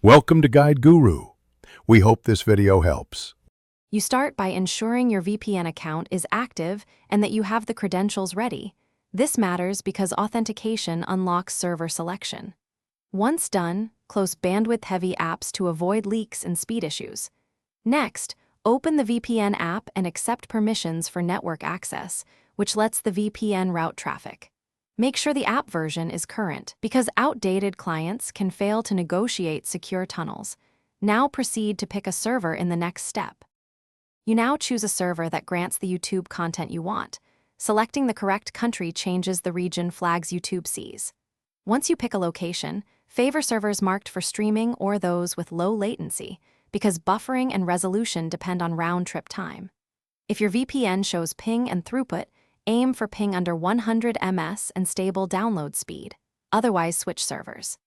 Welcome to Guide Guru. We hope this video helps. You start by ensuring your VPN account is active and that you have the credentials ready. This matters because authentication unlocks server selection. Once done, close bandwidth-heavy apps to avoid leaks and speed issues. Next, open the VPN app and accept permissions for network access, which lets the VPN route traffic. Make sure the app version is current, because outdated clients can fail to negotiate secure tunnels. Now proceed to pick a server in the next step. You now choose a server that grants the YouTube content you want. Selecting the correct country changes the region flags YouTube sees. Once you pick a location, favor servers marked for streaming or those with low latency, because buffering and resolution depend on round-trip time. If your VPN shows ping and throughput, aim for ping under 100 ms and stable download speed. Otherwise, switch servers.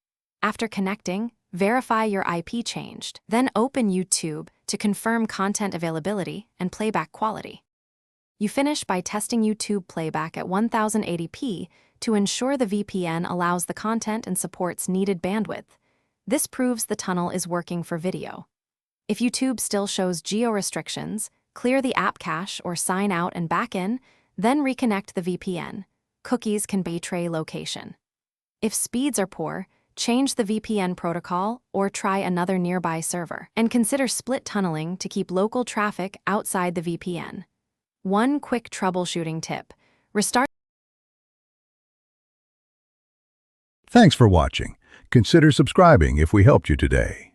After connecting, verify your IP changed. Then open YouTube to confirm content availability and playback quality. You finish by testing YouTube playback at 1080p to ensure the VPN allows the content and supports needed bandwidth. This proves the tunnel is working for video. If YouTube still shows geo-restrictions, clear the app cache or sign out and back in, then reconnect the VPN. Cookies can betray location. If speeds are poor, change the VPN protocol or try another nearby server. And consider split tunneling to keep local traffic outside the VPN. One quick troubleshooting tip: restart. Thanks for watching. Consider subscribing if we helped you today.